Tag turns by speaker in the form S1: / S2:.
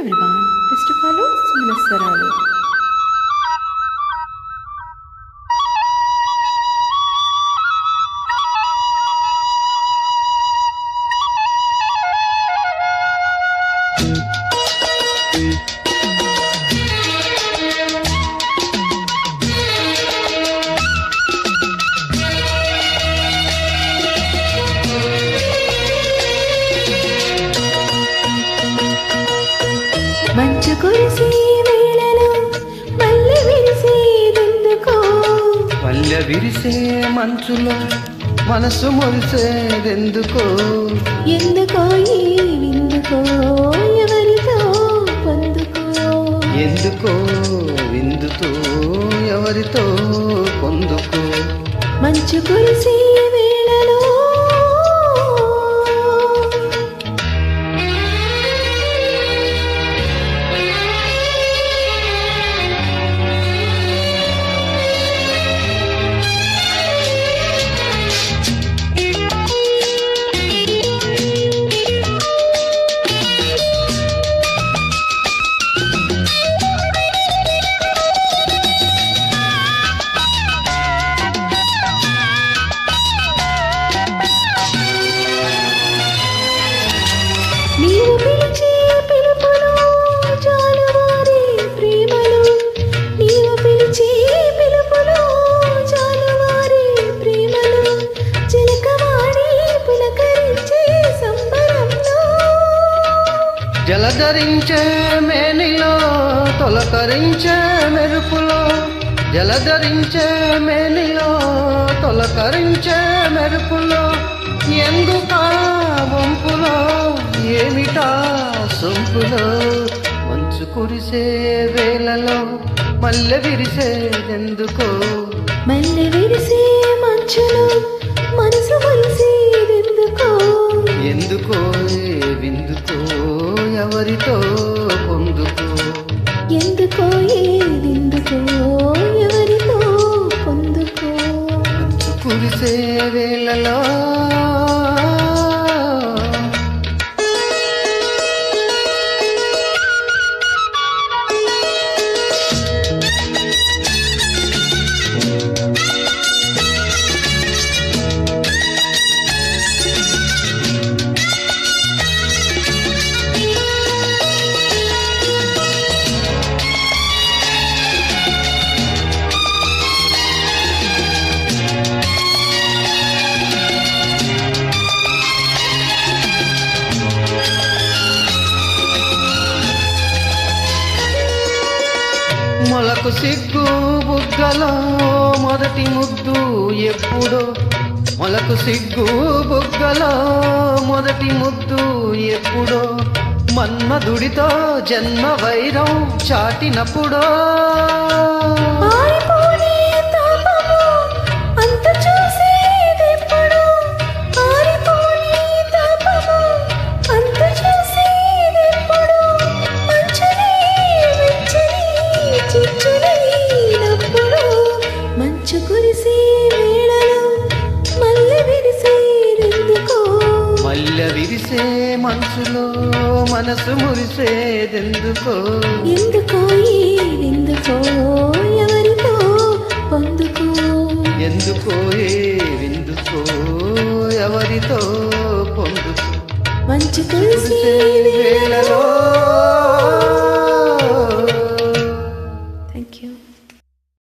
S1: everyone, please to follow Sumana Swaralu.
S2: మంచు కురిసే వేళలో మల్లె విరిసేదెందుకో,
S3: మల్లె విరిసే మంచులో మనసు మురిసేదెందుకో,
S2: ఎందుకో ఈ విందుకో ఎవరితో పొందుకో,
S3: ఎందుకో విందుతో ఎవరితో పొందుకో.
S2: మంచు కురిసే వేళలో నీవు పిలిచే పిలుపులో జాలువారే ప్రేమలు, నీవు పిలిచే పిలుపులో జాలువారే ప్రేమలు, చిలకవాడి పులకరించే సంబరంలో,
S3: జలధరించే మేనిలో తొలకరించే మెరుపులో, జలధరించే మేనిలో తొలకరించే మెరుపులో, ఎందుకా వంపులో ఏమిటా సొంపులో. మంచు కురిసే వేళలో మల్లె విరిసేదెందుకో,
S2: మల్లె విరిసే మంచులో మనసు మురిసేదెందుకో,
S3: ఎందుకో విందుకో ఎవరితో పొందుకో,
S2: ఎందుకో ఏదెందుకో ఎవరితో పొందుకో.
S3: మంచు కురిసే వేళలో మొలకు సిగ్గు బుగ్గలో మొదటి ముద్దు ఎప్పుడో, మొలకు సిగ్గు బుగ్గలో మొదటి ముద్దు ఎప్పుడో, మన్మధుడితో జన్మ వైరం చాటినప్పుడో,
S2: ఆరిపోని తాపము అంత చూసేదెప్పుడు, ఆరిపోని తాపము అంత చూసేదెప్పుడు, మంచుని వెచ్చని చిచ్చులైనప్పుడు, మంచు కురిసే వేళలో మల్లె విరిసేదెందుకో,
S3: మల్లె విరిసే మనసులో మనసు మురిసేదెందుకో,
S2: ఎందుకో ఈ విందుకో ఎవరితో పొందుకో,
S3: ఎందుకో ఏ విందుకో ఎవరితో పొందుకో.
S2: మంచు కురిసే వేళలో.
S3: వేళలో
S1: Thank you.